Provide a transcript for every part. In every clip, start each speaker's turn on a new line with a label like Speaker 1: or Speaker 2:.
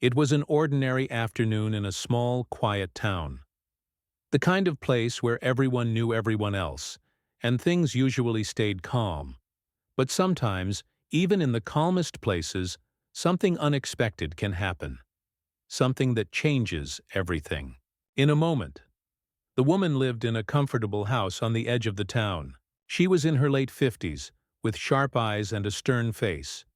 Speaker 1: It was an ordinary afternoon in a small, quiet town. The kind of place where everyone knew everyone else, and things usually stayed calm. But sometimes, even in the calmest places, something unexpected can happen. Something that changes everything. In a moment. The woman lived in a comfortable house on the edge of the town. She was in her late 50s, with sharp eyes and a stern face.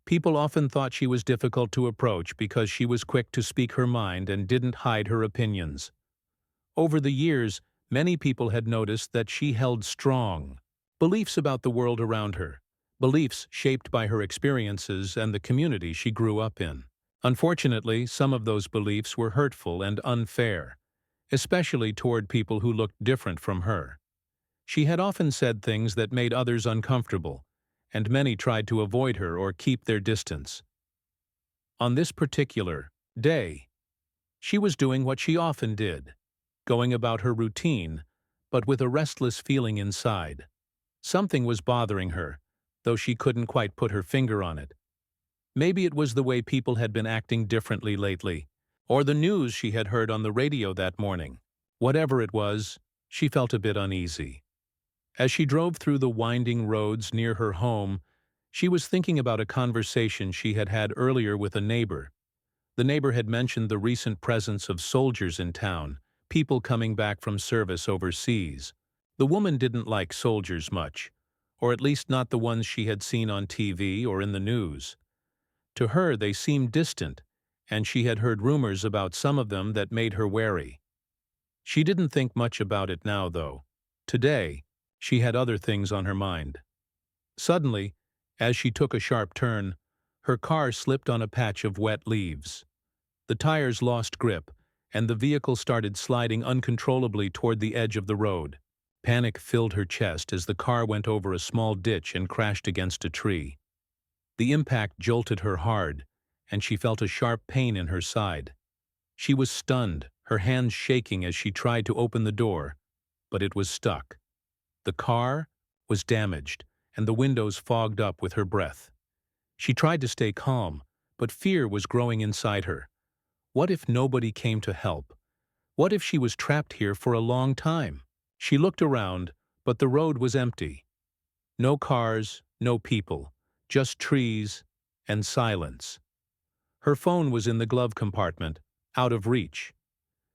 Speaker 1: People often thought she was difficult to approach because she was quick to speak her mind and didn't hide her opinions. Over the years, many people had noticed that she held strong beliefs about the world around her, beliefs shaped by her experiences and the community she grew up in. Unfortunately, some of those beliefs were hurtful and unfair, especially toward people who looked different from her. She had often said things that made others uncomfortable, and many tried to avoid her or keep their distance. On this particular day, she was doing what she often did, going about her routine, but with a restless feeling inside. Something was bothering her, though she couldn't quite put her finger on it. Maybe it was the way people had been acting differently lately, or the news she had heard on the radio that morning. Whatever it was, she felt a bit uneasy. As she drove through the winding roads near her home, she was thinking about a conversation she had had earlier with a neighbor. The neighbor had mentioned the recent presence of soldiers in town, people coming back from service overseas. The woman didn't like soldiers much, or at least not the ones she had seen on TV or in the news. To her they seemed distant, and she had heard rumors about some of them that made her wary. She didn't think much about it now, though. Today, she had other things on her mind. Suddenly, as she took a sharp turn, her car slipped on a patch of wet leaves. The tires lost grip, and the vehicle started sliding uncontrollably toward the edge of the road. Panic filled her chest as the car went over a small ditch and crashed against a tree. The impact jolted her hard, and she felt a sharp pain in her side. She was stunned, her hands shaking as she tried to open the door, but it was stuck. The car was damaged, and the windows fogged up with her breath. She tried to stay calm, but fear was growing inside her. What if nobody came to help? What if she was trapped here for a long time? She looked around, but the road was empty. No cars, no people, just trees and silence. Her phone was in the glove compartment, out of reach.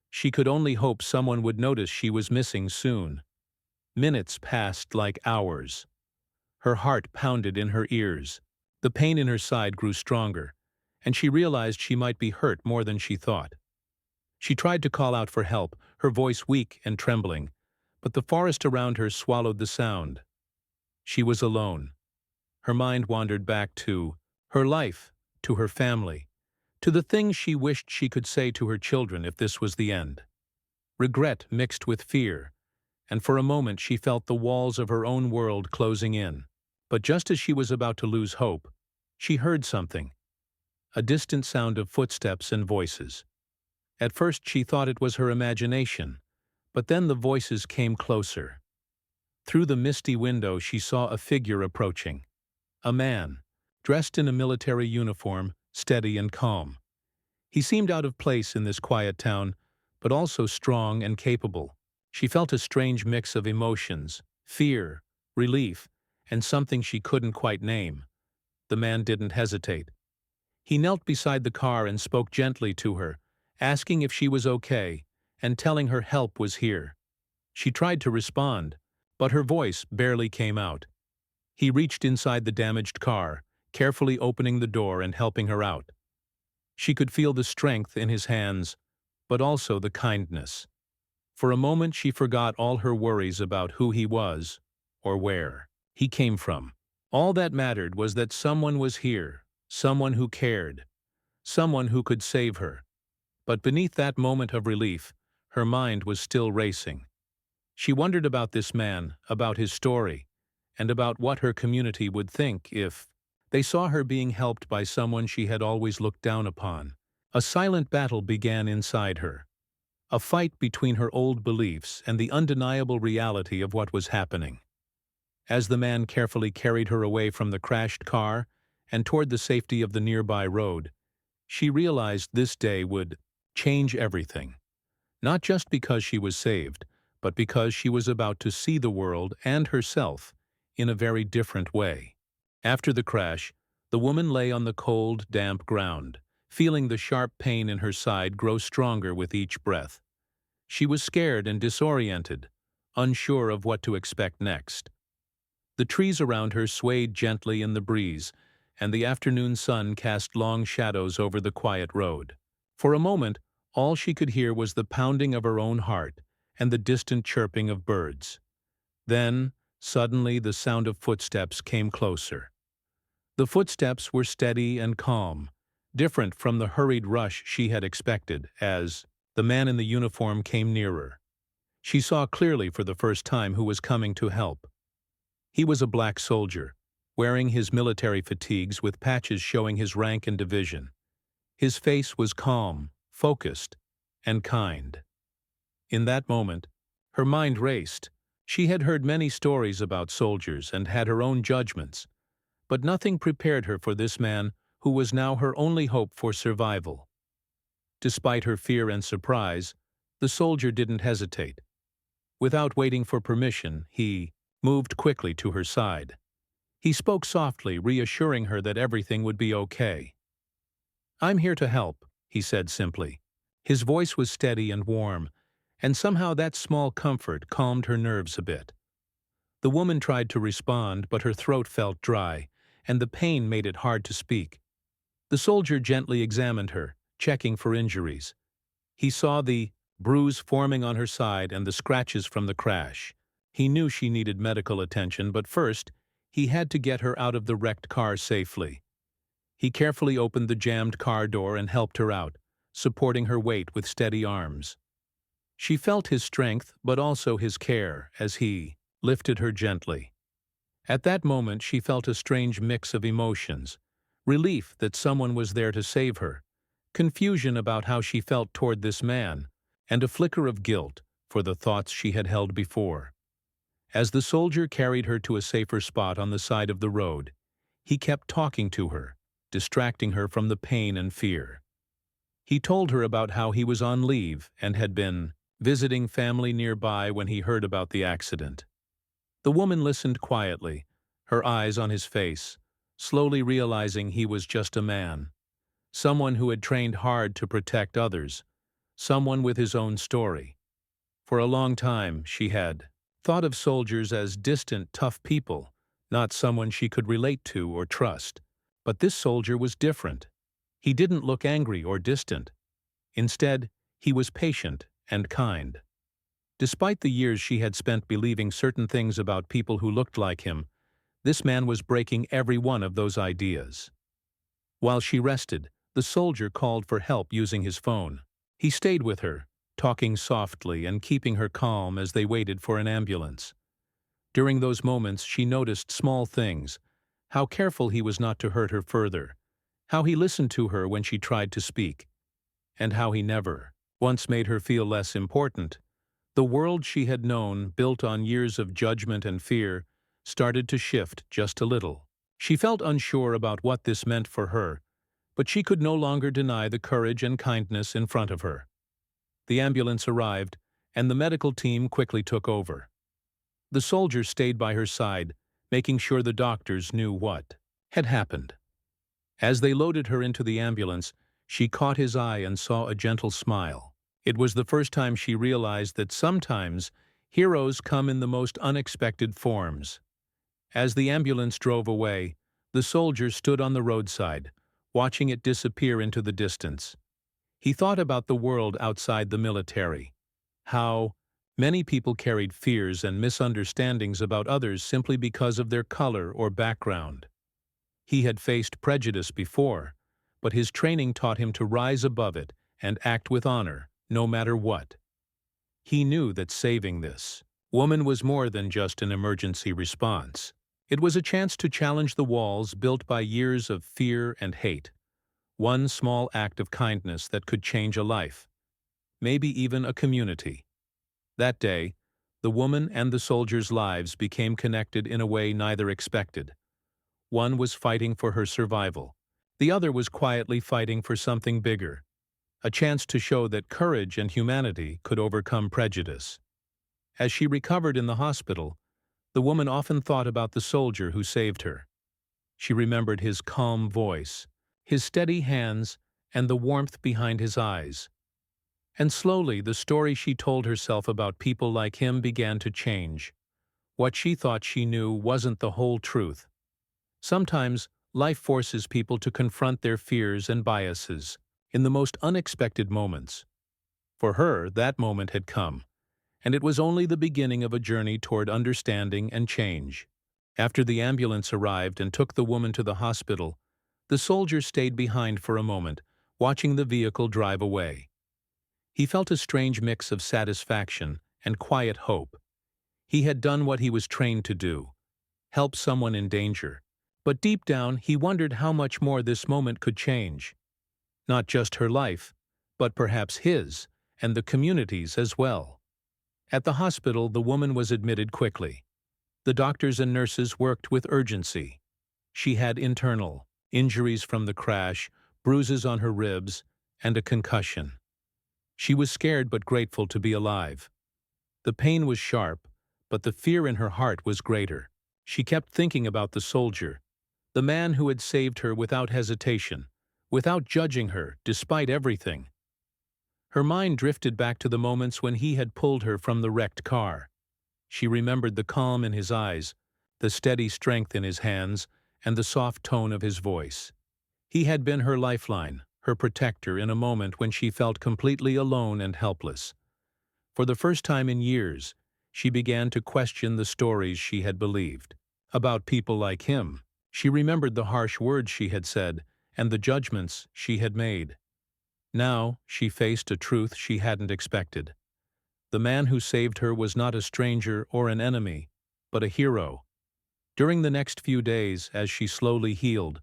Speaker 1: She could only hope someone would notice she was missing soon. Minutes passed like hours. Her heart pounded in her ears. The pain in her side grew stronger, and she realized she might be hurt more than she thought. She tried to call out for help, her voice weak and trembling, but the forest around her swallowed the sound. She was alone. Her mind wandered back to her life, to her family, to the things she wished she could say to her children if this was the end. Regret mixed with fear, and for a moment she felt the walls of her own world closing in. But just as she was about to lose hope, she heard something. A distant sound of footsteps and voices. At first she thought it was her imagination, but then the voices came closer. Through the misty window she saw a figure approaching. A man, dressed in a military uniform, steady and calm. He seemed out of place in this quiet town, but also strong and capable. She felt a strange mix of emotions, fear, relief, and something she couldn't quite name. The man didn't hesitate. He knelt beside the car and spoke gently to her, asking if she was okay, and telling her help was here. She tried to respond, but her voice barely came out. He reached inside the damaged car, carefully opening the door and helping her out. She could feel the strength in his hands, but also the kindness. For a moment she forgot all her worries about who he was or where he came from. All that mattered was that someone was here, someone who cared, someone who could save her. But beneath that moment of relief, her mind was still racing. She wondered about this man, about his story, and about what her community would think if they saw her being helped by someone she had always looked down upon. A silent battle began inside her. A fight between her old beliefs and the undeniable reality of what was happening. As the man carefully carried her away from the crashed car and toward the safety of the nearby road, She realized this day would change everything, not just because she was saved, but because she was about to see the world and herself in a very different way. After the crash, the woman lay on the cold, damp ground, feeling the sharp pain in her side grow stronger with each breath. She was scared and disoriented, unsure of what to expect next. The trees around her swayed gently in the breeze, and the afternoon sun cast long shadows over the quiet road. For a moment, all she could hear was the pounding of her own heart and the distant chirping of birds. Then, suddenly, the sound of footsteps came closer. The footsteps were steady and calm, different from the hurried rush she had expected, as the man in the uniform came nearer. She saw clearly for the first time who was coming to help. He was a black soldier, wearing his military fatigues with patches showing his rank and division. His face was calm, focused, and kind. In that moment, her mind raced. She had heard many stories about soldiers and had her own judgments, but nothing prepared her for this man who was now her only hope for survival. Despite her fear and surprise, the soldier didn't hesitate. Without waiting for permission, he moved quickly to her side. He spoke softly, reassuring her that everything would be okay. "I'm here to help," he said simply. His voice was steady and warm, and somehow that small comfort calmed her nerves a bit. The woman tried to respond, but her throat felt dry, and the pain made it hard to speak. The soldier gently examined her, checking for injuries. He saw the bruise forming on her side and the scratches from the crash. He knew she needed medical attention, but first, he had to get her out of the wrecked car safely. He carefully opened the jammed car door and helped her out, supporting her weight with steady arms. She felt his strength, but also his care, as he lifted her gently. At that moment, she felt a strange mix of emotions: relief that someone was there to save her, confusion about how she felt toward this man, and a flicker of guilt for the thoughts she had held before. As the soldier carried her to a safer spot on the side of the road, he kept talking to her, distracting her from the pain and fear. He told her about how he was on leave and had been visiting family nearby when he heard about the accident. The woman listened quietly, her eyes on his face, slowly realizing he was just a man, someone who had trained hard to protect others, someone with his own story. For a long time, she had thought of soldiers as distant, tough people, not someone she could relate to or trust. But this soldier was different. He didn't look angry or distant. Instead, he was patient and kind. Despite the years she had spent believing certain things about people who looked like him, this man was breaking every one of those ideas. While she rested, the soldier called for help using his phone. He stayed with her, talking softly and keeping her calm as they waited for an ambulance. During those moments, she noticed small things: how careful he was not to hurt her further, how he listened to her when she tried to speak, and how he never once made her feel less important. The world she had known, built on years of judgment and fear, started to shift just a little. She felt unsure about what this meant for her, but she could no longer deny the courage and kindness in front of her. The ambulance arrived, and the medical team quickly took over. The soldier stayed by her side, making sure the doctors knew what had happened. As they loaded her into the ambulance, she caught his eye and saw a gentle smile. It was the first time she realized that sometimes heroes come in the most unexpected forms. As the ambulance drove away, the soldier stood on the roadside, watching it disappear into the distance. He thought about the world outside the military, how many people carried fears and misunderstandings about others simply because of their color or background. He had faced prejudice before, but his training taught him to rise above it and act with honor, no matter what. He knew that saving this woman was more than just an emergency response. It was a chance to challenge the walls built by years of fear and hate. One small act of kindness that could change a life, maybe even a community. That day, the woman and the soldier's lives became connected in a way neither expected. One was fighting for her survival. The other was quietly fighting for something bigger, a chance to show that courage and humanity could overcome prejudice. As she recovered in the hospital, the woman often thought about the soldier who saved her. She remembered his calm voice, his steady hands, and the warmth behind his eyes. And slowly, the story she told herself about people like him began to change. What she thought she knew wasn't the whole truth. Sometimes, life forces people to confront their fears and biases in the most unexpected moments. For her, that moment had come, and it was only the beginning of a journey toward understanding and change. After the ambulance arrived and took the woman to the hospital, the soldier stayed behind for a moment, watching the vehicle drive away. He felt a strange mix of satisfaction and quiet hope. He had done what he was trained to do, help someone in danger. But deep down, he wondered how much more this moment could change. Not just her life, but perhaps his, and the community's as well. At the hospital, the woman was admitted quickly. The doctors and nurses worked with urgency. She had internal injuries from the crash, bruises on her ribs, and a concussion. She was scared but grateful to be alive. The pain was sharp, but the fear in her heart was greater. She kept thinking about the soldier, the man who had saved her without hesitation, without judging her, despite everything. Her mind drifted back to the moments when he had pulled her from the wrecked car. She remembered the calm in his eyes, the steady strength in his hands, and the soft tone of his voice. He had been her lifeline, her protector in a moment when she felt completely alone and helpless. For the first time in years, she began to question the stories she had believed about people like him. She remembered the harsh words she had said and the judgments she had made. Now she faced a truth she hadn't expected. The man who saved her was not a stranger or an enemy, but a hero. During the next few days, as she slowly healed,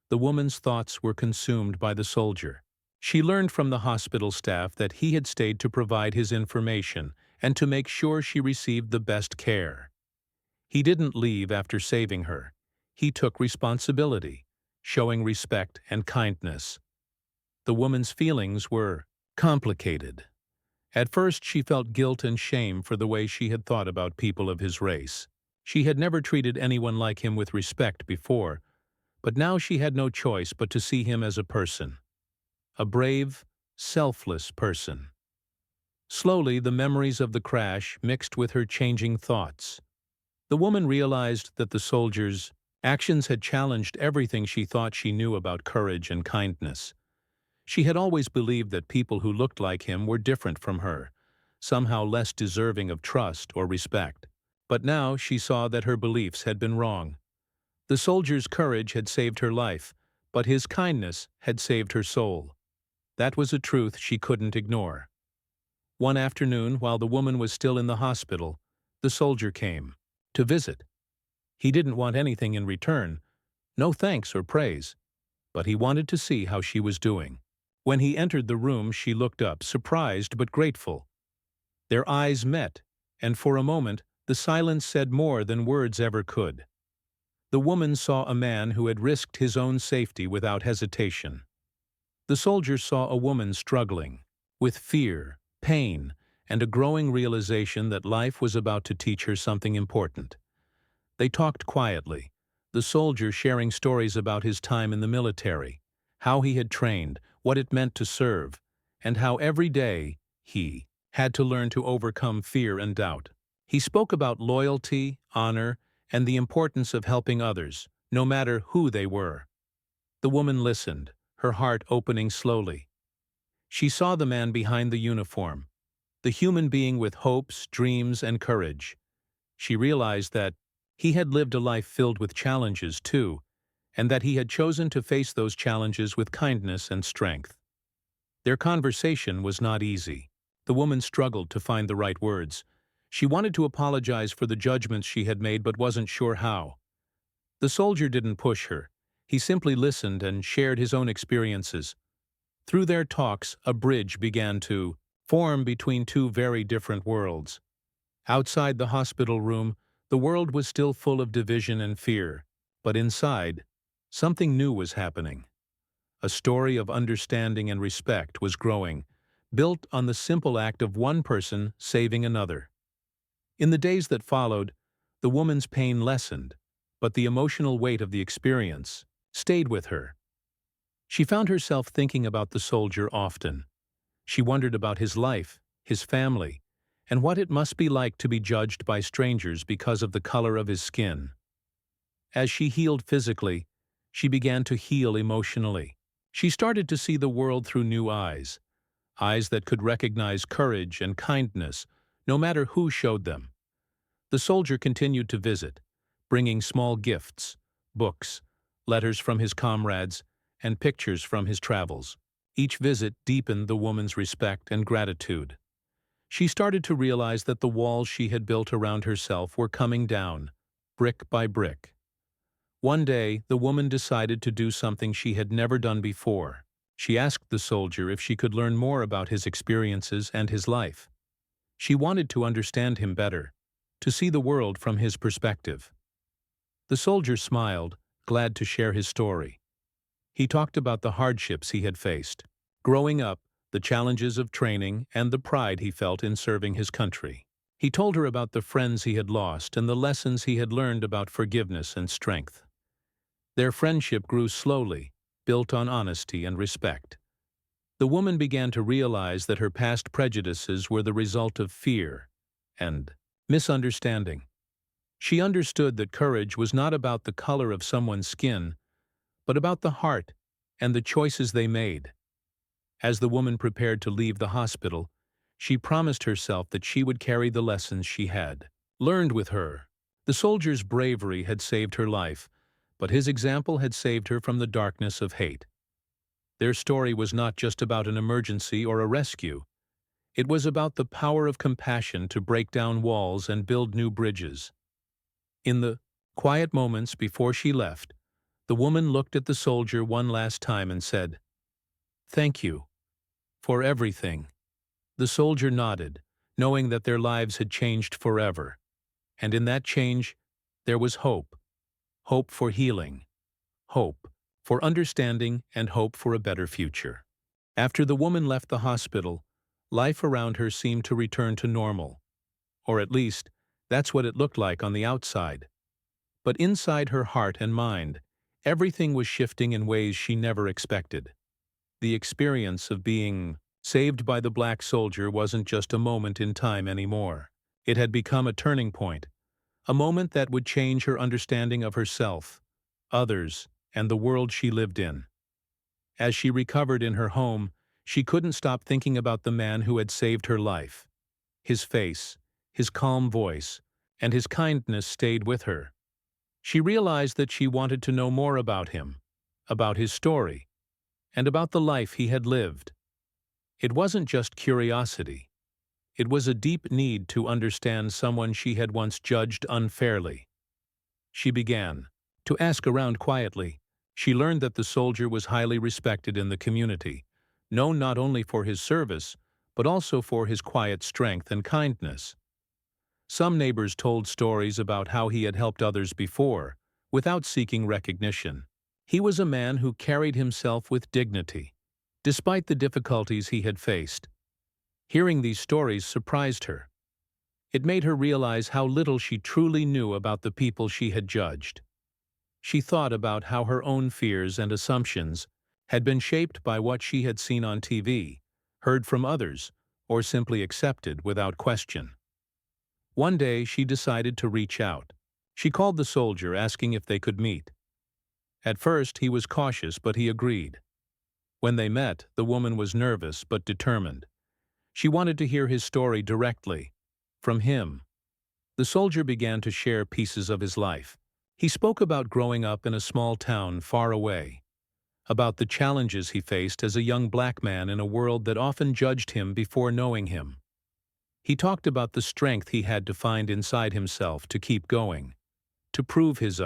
Speaker 1: the woman's thoughts were consumed by the soldier. She learned from the hospital staff that he had stayed to provide his information and to make sure she received the best care. He didn't leave after saving her. He took responsibility, showing respect and kindness. The woman's feelings were complicated. At first, she felt guilt and shame for the way she had thought about people of his race. She had never treated anyone like him with respect before, but now she had no choice but to see him as a person. A brave, selfless person. Slowly, the memories of the crash mixed with her changing thoughts. The woman realized that the soldier's actions had challenged everything she thought she knew about courage and kindness. She had always believed that people who looked like him were different from her, somehow less deserving of trust or respect. But now she saw that her beliefs had been wrong. The soldier's courage had saved her life, but his kindness had saved her soul. That was a truth she couldn't ignore. One afternoon, while the woman was still in the hospital, the soldier came to visit. He didn't want anything in return, no thanks or praise, but he wanted to see how she was doing. When he entered the room, she looked up, surprised but grateful. Their eyes met, and for a moment, the silence said more than words ever could. The woman saw a man who had risked his own safety without hesitation. The soldier saw a woman struggling, with fear, pain, and a growing realization that life was about to teach her something important. They talked quietly, the soldier sharing stories about his time in the military, how he had trained, what it meant to serve, and how every day he had to learn to overcome fear and doubt. He spoke about loyalty, honor, and the importance of helping others, no matter who they were. The woman listened, her heart opening slowly. She saw the man behind the uniform, the human being with hopes, dreams, and courage. She realized that he had lived a life filled with challenges too, and that he had chosen to face those challenges with kindness and strength. Their conversation was not easy. The woman struggled to find the right words. She wanted to apologize for the judgments she had made but wasn't sure how. The soldier didn't push her. He simply listened and shared his own experiences. Through their talks, a bridge began to form between two very different worlds. Outside the hospital room, the world was still full of division and fear, but inside, something new was happening. a story of understanding and respect was growing, built on the simple act of one person saving another. In the days that followed, the woman's pain lessened, but the emotional weight of the experience stayed with her. She found herself thinking about the soldier often. She wondered about his life, his family, and what it must be like to be judged by strangers because of the color of his skin. As she healed physically, she began to heal emotionally. She started to see the world through new eyes, eyes that could recognize courage and kindness, no matter who showed them. The soldier continued to visit, bringing small gifts, books, letters from his comrades, and pictures from his travels. Each visit deepened the woman's respect and gratitude. She started to realize that the walls she had built around herself were coming down, brick by brick. One day, the woman decided to do something she had never done before. She asked the soldier if she could learn more about his experiences and his life. She wanted to understand him better, to see the world from his perspective. The soldier smiled, glad to share his story. He talked about the hardships he had faced, growing up, the challenges of training, and the pride he felt in serving his country. He told her about the friends he had lost and the lessons he had learned about forgiveness and strength. Their friendship grew slowly, built on honesty and respect. The woman began to realize that her past prejudices were the result of fear and misunderstanding. She understood that courage was not about the color of someone's skin, but about the heart and the choices they made. As the woman prepared to leave the hospital, she promised herself that she would carry the lessons she had learned with her. The soldier's bravery had saved her life, but his example had saved her from the darkness of hate. Their story was not just about an emergency or a rescue. It was about the power of compassion to break down walls and build new bridges. In the quiet moments before she left, the woman looked at the soldier one last time and said, "Thank you for everything." The soldier nodded, knowing that their lives had changed forever. And in that change, there was hope. Hope for healing. Hope for understanding and hope for a better future. After the woman left the hospital, life around her seemed to return to normal. Or at least, that's what it looked like on the outside. But inside her heart and mind, everything was shifting in ways she never expected. The experience of being saved by the black soldier wasn't just a moment in time anymore. It had become a turning point, a moment that would change her understanding of herself, others, and the world she lived in. As she recovered in her home, she couldn't stop thinking about the man who had saved her life. His face, his calm voice, and his kindness stayed with her. She realized that she wanted to know more about him, about his story, and about the life he had lived. It wasn't just curiosity. It was a deep need to understand someone she had once judged unfairly. She began to ask around quietly. She learned that the soldier was highly respected in the community, known not only for his service, but also for his quiet strength and kindness. Some neighbors told stories about how he had helped others before, without seeking recognition. He was a man who carried himself with dignity, despite the difficulties he had faced. Hearing these stories surprised her. It made her realize how little she truly knew about the people she had judged. She thought about how her own fears and assumptions had been shaped by what she had seen on TV, heard from others, or simply accepted without question. One day she decided to reach out. She called the soldier, asking if they could meet. At first he was cautious, but he agreed. When they met, the woman was nervous but determined. She wanted to hear his story directly, from him. The soldier began to share pieces of his life. He spoke about growing up in a small town far away, about the challenges he faced as a young black man in a world that often judged him before knowing him. He talked about the strength he had to find inside himself to keep going, to prove his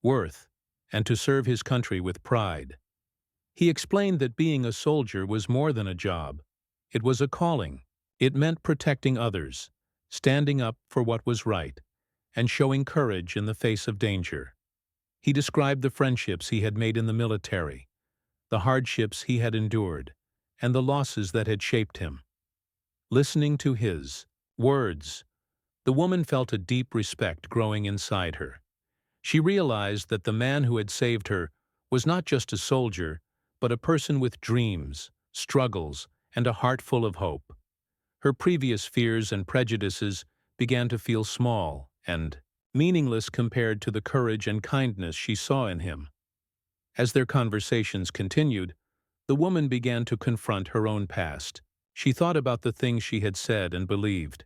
Speaker 1: worth, and to serve his country with pride. He explained that being a soldier was more than a job. It was a calling. It meant protecting others, standing up for what was right, and showing courage in the face of danger. He described the friendships he had made in the military, the hardships he had endured, and the losses that had shaped him. Listening to his words, the woman felt a deep respect growing inside her. She realized that the man who had saved her was not just a soldier, but a person with dreams, struggles, and a heart full of hope. Her previous fears and prejudices began to feel small and meaningless compared to the courage and kindness she saw in him. As their conversations continued, the woman began to confront her own past. She thought about the things she had said and believed,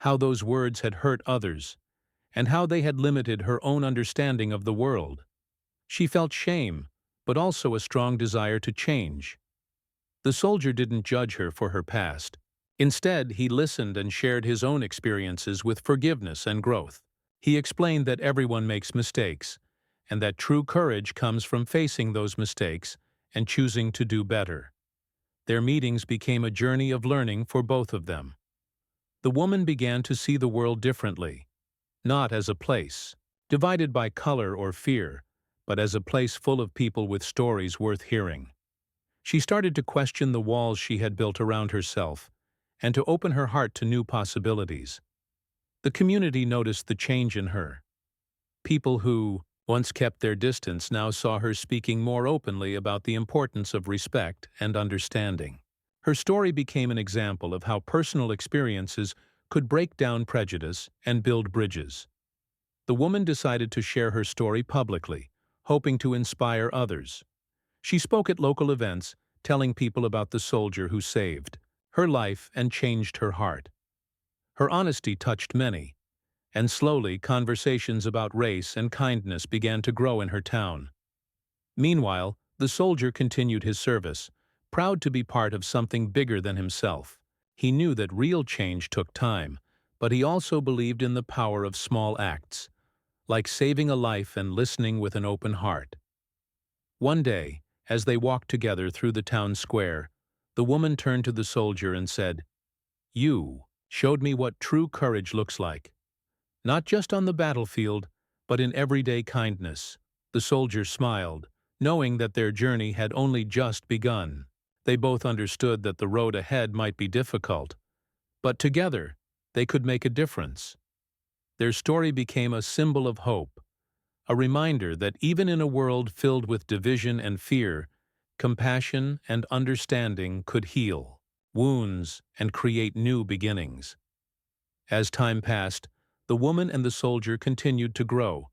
Speaker 1: how those words had hurt others, and how they had limited her own understanding of the world. She felt shame, but also a strong desire to change. The soldier didn't judge her for her past. Instead, he listened and shared his own experiences with forgiveness and growth. He explained that everyone makes mistakes, and that true courage comes from facing those mistakes and choosing to do better. Their meetings became a journey of learning for both of them. The woman began to see the world differently, not as a place divided by color or fear, but as a place full of people with stories worth hearing. She started to question the walls she had built around herself and to open her heart to new possibilities. The community noticed the change in her. People who once kept their distance now saw her speaking more openly about the importance of respect and understanding. Her story became an example of how personal experiences could break down prejudice and build bridges. The woman decided to share her story publicly, hoping to inspire others. She spoke at local events, telling people about the soldier who saved her life and changed her heart. Her honesty touched many, and slowly conversations about race and kindness began to grow in her town. Meanwhile, the soldier continued his service, proud to be part of something bigger than himself. He knew that real change took time, but he also believed in the power of small acts, like saving a life and listening with an open heart. One day, as they walked together through the town square, the woman turned to the soldier and said, "You showed me what true courage looks like. Not just on the battlefield, but in everyday kindness." The soldier smiled, knowing that their journey had only just begun. They both understood that the road ahead might be difficult, but together they could make a difference. Their story became a symbol of hope, a reminder that even in a world filled with division and fear, compassion and understanding could heal wounds and create new beginnings. As time passed, the woman and the soldier continued to grow,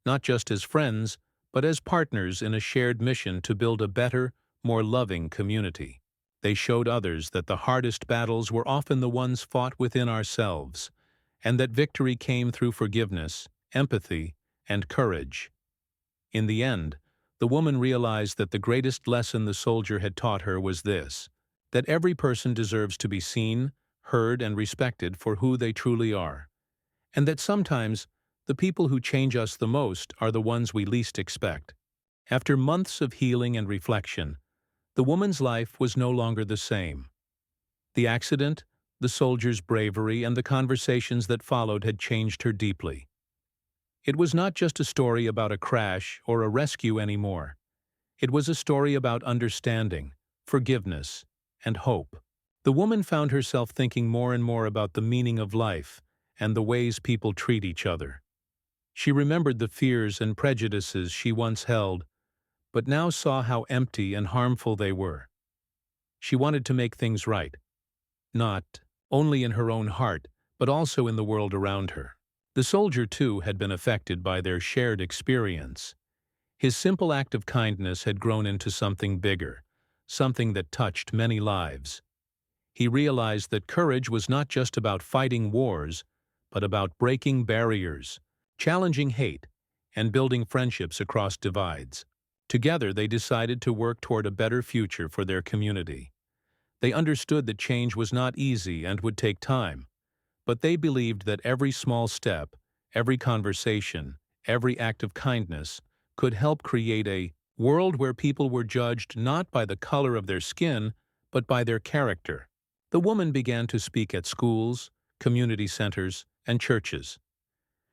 Speaker 1: not just as friends, but as partners in a shared mission to build a better, more loving community. They showed others that the hardest battles were often the ones fought within ourselves, and that victory came through forgiveness, empathy, and courage. In the end, the woman realized that the greatest lesson the soldier had taught her was this: that every person deserves to be seen, heard, and respected for who they truly are, and that sometimes the people who change us the most are the ones we least expect. After months of healing and reflection, the woman's life was no longer the same. The accident, the soldier's bravery, and the conversations that followed had changed her deeply. It was not just a story about a crash or a rescue anymore. It was a story about understanding, forgiveness, and hope. The woman found herself thinking more and more about the meaning of life and the ways people treat each other. She remembered the fears and prejudices she once held, but now saw how empty and harmful they were. She wanted to make things right, not only in her own heart, but also in the world around her. The soldier, too, had been affected by their shared experience. His simple act of kindness had grown into something bigger, something that touched many lives. He realized that courage was not just about fighting wars, but about breaking barriers, challenging hate, and building friendships across divides. Together, they decided to work toward a better future for their community. They understood that change was not easy and would take time, but they believed that every small step, every conversation, every act of kindness could help create a world where people were judged not by the color of their skin, but by their character. The woman began to speak at schools, community centers, and churches.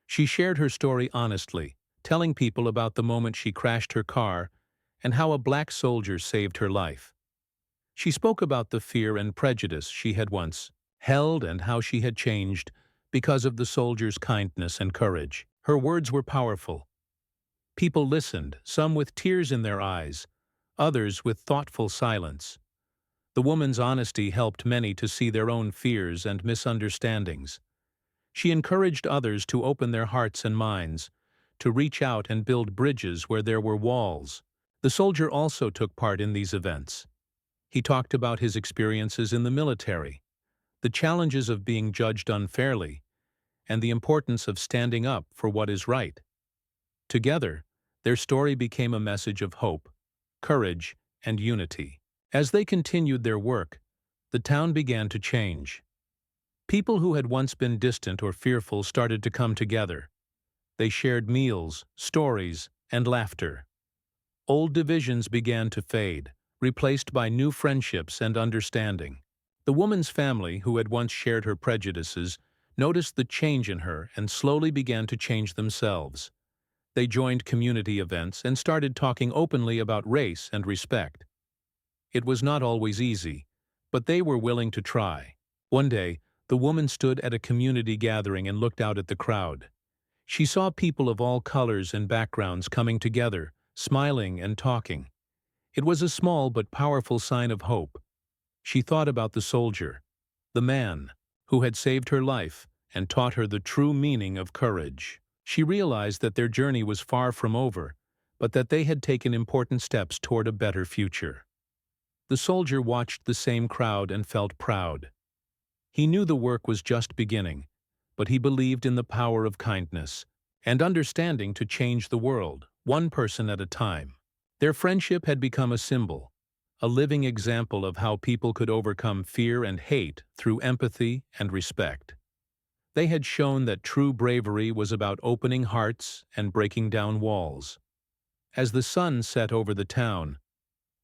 Speaker 1: She shared her story honestly, telling people about the moment she crashed her car and how a black soldier saved her life. She spoke about the fear and prejudice she had once held and how she had changed because of the soldier's kindness and courage. Her words were powerful. People listened, some with tears in their eyes, others with thoughtful silence. The woman's honesty helped many to see their own fears and misunderstandings. She encouraged others to open their hearts and minds, to reach out and build bridges where there were walls. The soldier also took part in these events. He talked about his experiences in the military, the challenges of being judged unfairly, and the importance of standing up for what is right. Together, their story became a message of hope, courage, and unity. As they continued their work, the town began to change. People who had once been distant or fearful started to come together. They shared meals, stories, and laughter. Old divisions began to fade, replaced by new friendships and understanding. The woman's family, who had once shared her prejudices, noticed the change in her and slowly began to change themselves. They joined community events and started talking openly about race and respect. It was not always easy, but they were willing to try. One day, the woman stood at a community gathering and looked out at the crowd. She saw people of all colors and backgrounds coming together, smiling and talking. It was a small but powerful sign of hope. She thought about the soldier, the man, who had saved her life and taught her the true meaning of courage. She realized that their journey was far from over, but that they had taken important steps toward a better future. The soldier watched the same crowd and felt proud. He knew the work was just beginning, but he believed in the power of kindness and understanding to change the world, one person at a time. Their friendship had become a symbol, a living example of how people could overcome fear and hate through empathy and respect. They had shown that true bravery was about opening hearts and breaking down walls. As the sun set over the town,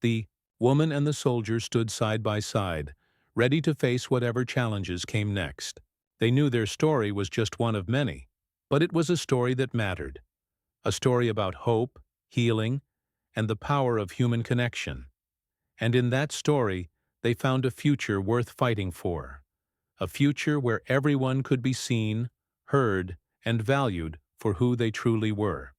Speaker 1: the woman and the soldier stood side by side, ready to face whatever challenges came next. They knew their story was just one of many, but it was a story that mattered. A story about hope, healing, and the power of human connection. And in that story, they found a future worth fighting for. A future where everyone could be seen, heard, and valued for who they truly were.